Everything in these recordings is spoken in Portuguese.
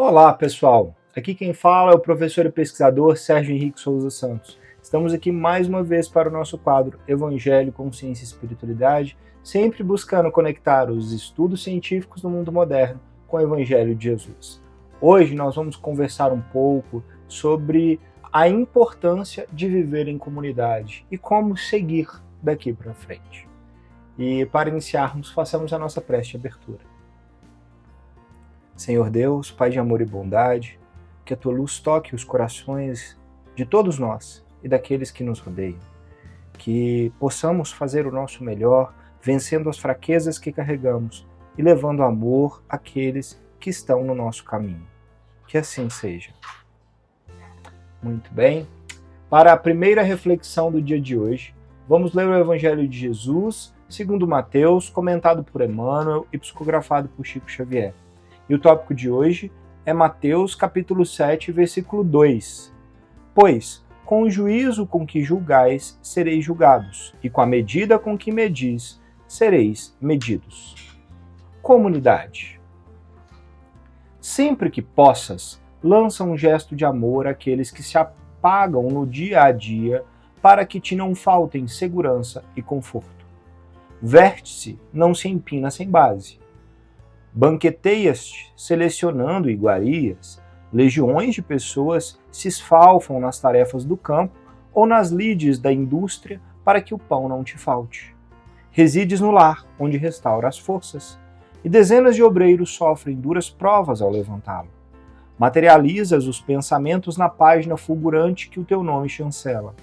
Olá, pessoal! Aqui quem fala é o professor e pesquisador Sérgio Henrique Souza Santos. Estamos aqui mais uma vez para o nosso quadro Evangelho, Consciência e Espiritualidade, sempre buscando conectar os estudos científicos do mundo moderno com o Evangelho de Jesus. Hoje nós vamos conversar um pouco sobre a importância de viver em comunidade e como seguir daqui para frente. E para iniciarmos, façamos a nossa prece de abertura. Senhor Deus, Pai de amor e bondade, que a Tua luz toque os corações de todos nós e daqueles que nos rodeiam. Que possamos fazer o nosso melhor, vencendo as fraquezas que carregamos e levando amor àqueles que estão no nosso caminho. Que assim seja. Muito bem. Para a primeira reflexão do dia de hoje, vamos ler o Evangelho de Jesus, segundo Mateus, comentado por Emmanuel e psicografado por Chico Xavier. E o tópico de hoje é Mateus capítulo 7, versículo 2. Pois, com o juízo com que julgais, sereis julgados, e com a medida com que medis, sereis medidos. Comunidade. Sempre que possas, lança um gesto de amor àqueles que se apagam no dia a dia, para que te não faltem segurança e conforto. Vértice não se empina sem base. Banqueteias-te selecionando iguarias, legiões de pessoas se esfalfam nas tarefas do campo ou nas lides da indústria para que o pão não te falte. Resides no lar, onde restaura as forças, e dezenas de obreiros sofrem duras provas ao levantá-lo. Materializas os pensamentos na página fulgurante que o teu nome chancela.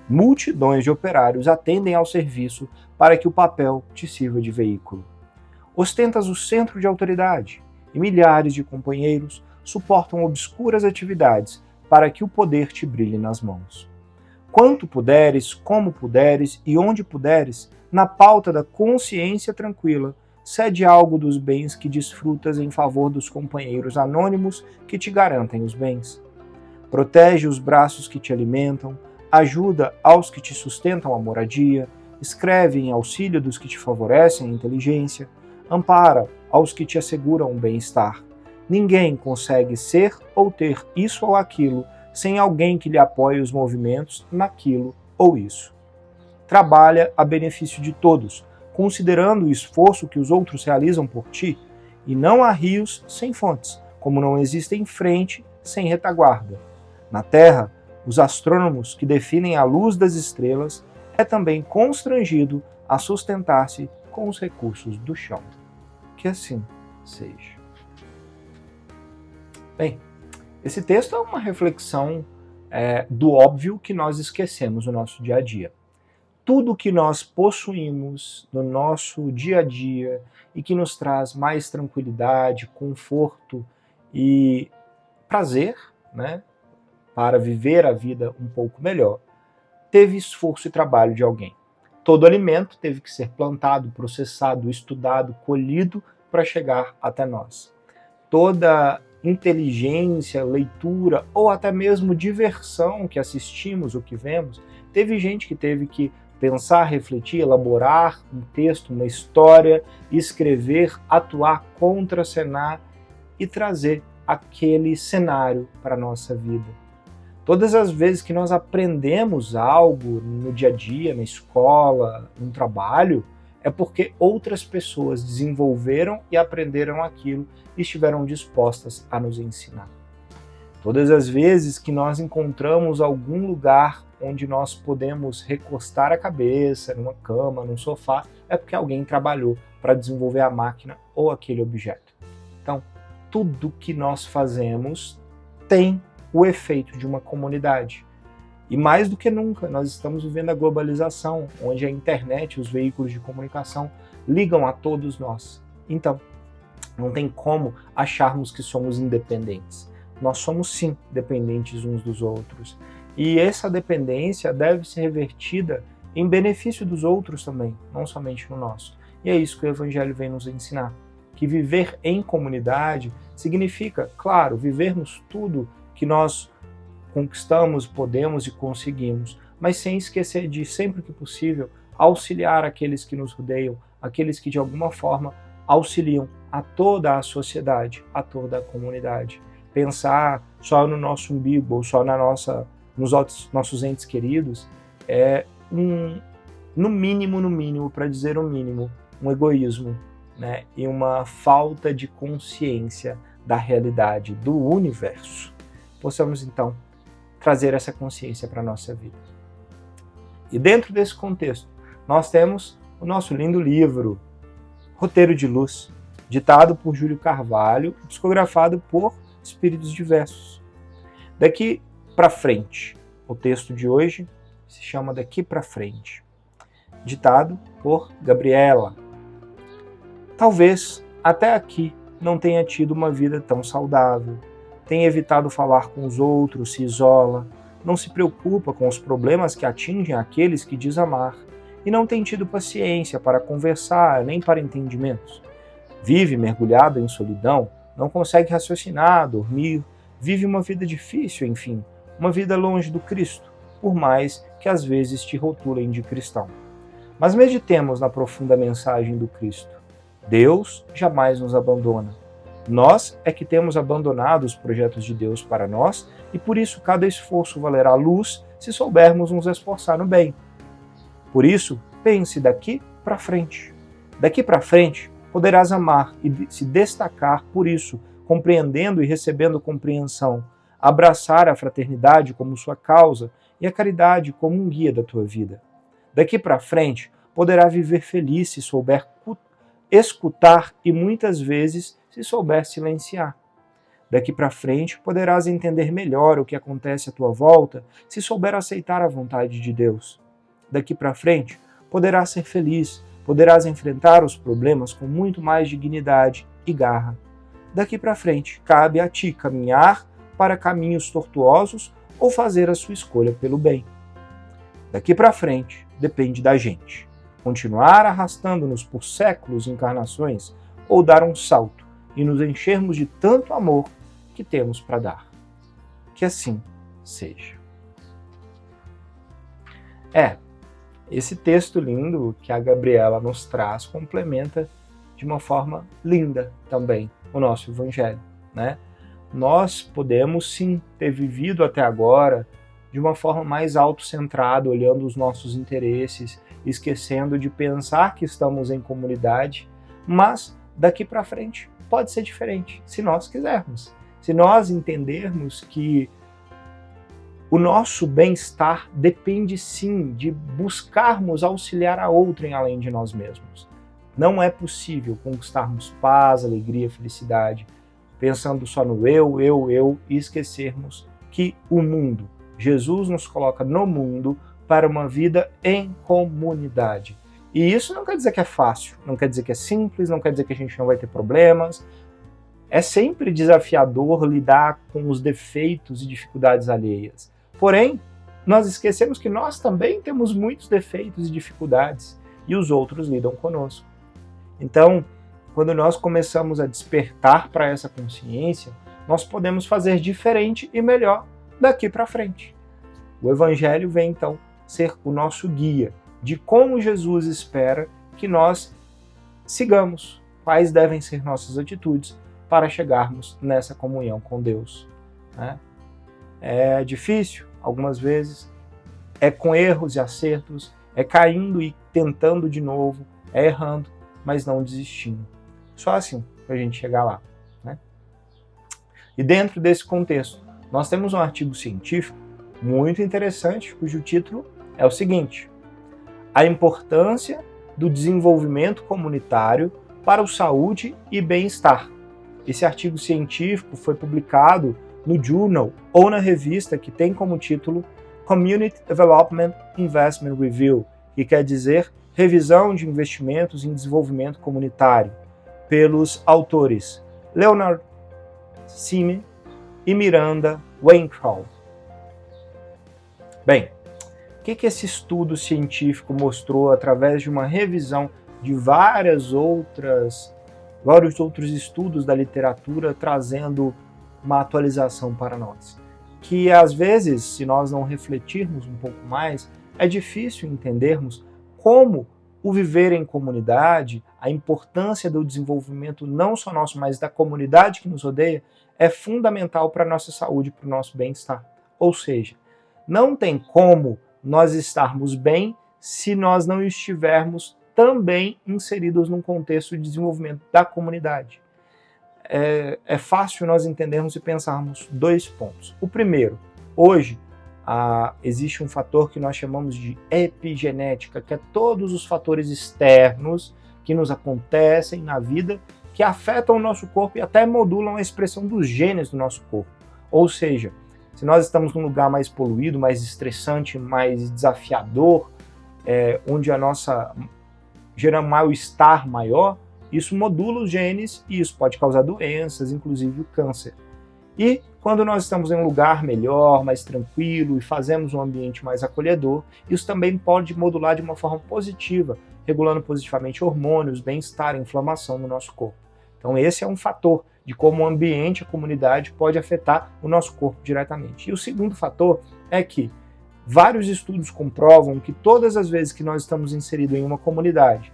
Multidões de operários atendem ao serviço para que o papel te sirva de veículo. Ostentas o centro de autoridade, e milhares de companheiros suportam obscuras atividades para que o poder te brilhe nas mãos. Quanto puderes, como puderes e onde puderes, na pauta da consciência tranquila, cede algo dos bens que desfrutas em favor dos companheiros anônimos que te garantem os bens. Protege os braços que te alimentam, ajuda aos que te sustentam a moradia, escreve em auxílio dos que te favorecem a inteligência, ampara aos que te asseguram o bem-estar. Ninguém consegue ser ou ter isso ou aquilo sem alguém que lhe apoie os movimentos naquilo ou isso. Trabalha a benefício de todos, considerando o esforço que os outros realizam por ti, e não há rios sem fontes, como não existem frente sem retaguarda. Na Terra, os astrônomos que definem a luz das estrelas é também constrangido a sustentar-se com os recursos do chão. Que assim seja. Bem, esse texto é uma reflexão do óbvio que nós esquecemos no nosso dia a dia. Tudo que nós possuímos no nosso dia a dia e que nos traz mais tranquilidade, conforto e prazer, né, para viver a vida um pouco melhor, teve esforço e trabalho de alguém. Todo alimento teve que ser plantado, processado, estudado, colhido para chegar até nós. Toda inteligência, leitura ou até mesmo diversão que assistimos ou que vemos, teve gente que teve que pensar, refletir, elaborar um texto, uma história, escrever, atuar, contracenar e trazer aquele cenário para a nossa vida. Todas as vezes que nós aprendemos algo no dia a dia, na escola, no trabalho, é porque outras pessoas desenvolveram e aprenderam aquilo e estiveram dispostas a nos ensinar. Todas as vezes que nós encontramos algum lugar onde nós podemos recostar a cabeça, numa cama, num sofá, é porque alguém trabalhou para desenvolver a máquina ou aquele objeto. Então, tudo que nós fazemos tem o efeito de uma comunidade. E mais do que nunca, nós estamos vivendo a globalização, onde a internet e os veículos de comunicação ligam a todos nós. Então, não tem como acharmos que somos independentes. Nós somos sim dependentes uns dos outros. E essa dependência deve ser revertida em benefício dos outros também, não somente no nosso. E é isso que o Evangelho vem nos ensinar. Que viver em comunidade significa, claro, vivermos tudo que nós conquistamos, podemos e conseguimos, mas sem esquecer de, sempre que possível, auxiliar aqueles que nos rodeiam, aqueles que de alguma forma auxiliam a toda a sociedade, a toda a comunidade. pensar só no nosso umbigo ou só nos nossos entes queridos é no mínimo, para dizer o mínimo, um egoísmo, né? E uma falta de consciência da realidade do universo. Possamos então trazer essa consciência para a nossa vida. E dentro desse contexto, nós temos o nosso lindo livro, Roteiro de Luz, ditado por Júlio Carvalho, psicografado por Espíritos Diversos. Daqui para frente, o texto de hoje se chama Daqui para Frente, ditado por Gabriela. Talvez até aqui não tenha tido uma vida tão saudável, tenha evitado falar com os outros, se isola, não se preocupa com os problemas que atingem aqueles que diz amar e não tem tido paciência para conversar nem para entendimentos. Vive mergulhado em solidão, não consegue raciocinar, dormir, vive uma vida difícil, enfim, uma vida longe do Cristo, por mais que às vezes te rotulem de cristão. Mas meditemos na profunda mensagem do Cristo. Deus jamais nos abandona. Nós é que temos abandonado os projetos de Deus para nós e por isso cada esforço valerá luz se soubermos nos esforçar no bem. Por isso, pense daqui para frente. Daqui para frente, poderás amar e se destacar por isso, compreendendo e recebendo compreensão, abraçar a fraternidade como sua causa e a caridade como um guia da tua vida. Daqui para frente, poderá viver feliz se souber escutar e muitas vezes se souber silenciar. Daqui para frente, poderás entender melhor o que acontece à tua volta se souber aceitar a vontade de Deus. Daqui para frente, poderás ser feliz, poderás enfrentar os problemas com muito mais dignidade e garra. Daqui para frente, cabe a ti caminhar para caminhos tortuosos ou fazer a sua escolha pelo bem. Daqui para frente, depende da gente. Continuar arrastando-nos por séculos e encarnações ou dar um salto e nos enchermos de tanto amor que temos para dar. Que assim seja. Esse texto lindo que a Gabriela nos traz complementa de uma forma linda também o nosso Evangelho, né? Nós podemos sim ter vivido até agora de uma forma mais autocentrada, olhando os nossos interesses, esquecendo de pensar que estamos em comunidade, mas daqui para frente pode ser diferente, se nós quisermos. Se nós entendermos que o nosso bem-estar depende sim de buscarmos auxiliar a outrem além de nós mesmos. Não é possível conquistarmos paz, alegria, felicidade, pensando só no eu e esquecermos que o mundo, Jesus nos coloca no mundo para uma vida em comunidade. E isso não quer dizer que é fácil, não quer dizer que é simples, não quer dizer que a gente não vai ter problemas. É sempre desafiador lidar com os defeitos e dificuldades alheias. Porém, nós esquecemos que nós também temos muitos defeitos e dificuldades e os outros lidam conosco. Então, quando nós começamos a despertar para essa consciência, nós podemos fazer diferente e melhor daqui para frente. O Evangelho vem então ser o nosso guia de como Jesus espera que nós sigamos, quais devem ser nossas atitudes para chegarmos nessa comunhão com Deus, né? É difícil, algumas vezes, é com erros e acertos, é caindo e tentando de novo, é errando, mas não desistindo. Só assim para a gente chegar lá, né? E dentro desse contexto, nós temos um artigo científico muito interessante, cujo título é o seguinte: A importância do desenvolvimento comunitário para o saúde e bem-estar. Esse artigo científico foi publicado no Journal ou na revista que tem como título Community Development Investment Review, que quer dizer Revisão de Investimentos em Desenvolvimento Comunitário, pelos autores Leonard Sime e Miranda Weintraub. Bem, o que esse estudo científico mostrou através de uma revisão de vários outros estudos da literatura, trazendo uma atualização para nós? Que às vezes, se nós não refletirmos um pouco mais, é difícil entendermos como o viver em comunidade, a importância do desenvolvimento não só nosso, mas da comunidade que nos rodeia, é fundamental para a nossa saúde, para o nosso bem-estar. Ou seja, não tem como nós estarmos bem se nós não estivermos também inseridos num contexto de desenvolvimento da comunidade. É fácil nós entendermos e pensarmos dois pontos. O primeiro, hoje, existe um fator que nós chamamos de epigenética, que é todos os fatores externos que nos acontecem na vida, que afetam o nosso corpo e até modulam a expressão dos genes do nosso corpo. Ou seja, se nós estamos num lugar mais poluído, mais estressante, mais desafiador, onde a nossa gera mal-estar maior, isso modula os genes e isso pode causar doenças, inclusive o câncer. E quando nós estamos em um lugar melhor, mais tranquilo e fazemos um ambiente mais acolhedor, isso também pode modular de uma forma positiva, regulando positivamente hormônios, bem-estar, inflamação no nosso corpo. Então esse é um fator de como o ambiente, a comunidade pode afetar o nosso corpo diretamente. E o segundo fator é que vários estudos comprovam que todas as vezes que nós estamos inseridos em uma comunidade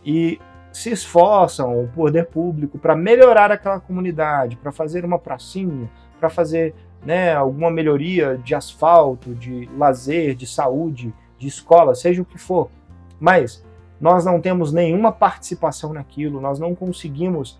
e se esforçam, o poder público, para melhorar aquela comunidade, para fazer uma pracinha, para fazer alguma melhoria de asfalto, de lazer, de saúde, de escola, seja o que for. Mas nós não temos nenhuma participação naquilo, nós não conseguimos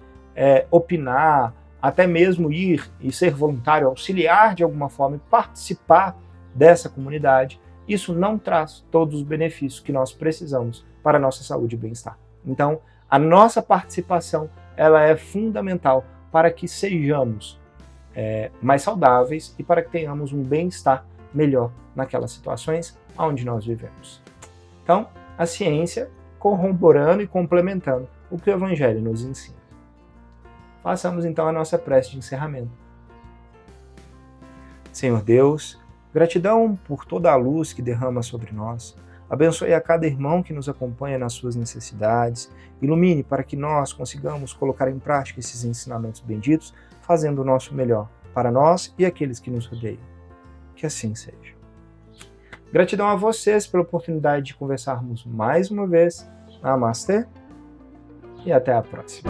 opinar, até mesmo ir e ser voluntário, auxiliar de alguma forma e participar dessa comunidade. Isso não traz todos os benefícios que nós precisamos para a nossa saúde e bem-estar. Então, a nossa participação ela é fundamental para que sejamos mais saudáveis e para que tenhamos um bem-estar melhor naquelas situações onde nós vivemos. Então, a ciência corroborando e complementando o que o Evangelho nos ensina. Façamos então a nossa prece de encerramento. Senhor Deus, gratidão por toda a luz que derrama sobre nós. Abençoe a cada irmão que nos acompanha nas suas necessidades. Ilumine para que nós consigamos colocar em prática esses ensinamentos benditos, fazendo o nosso melhor para nós e aqueles que nos rodeiam. Que assim seja. Gratidão a vocês pela oportunidade de conversarmos mais uma vez. Namastê e até a próxima.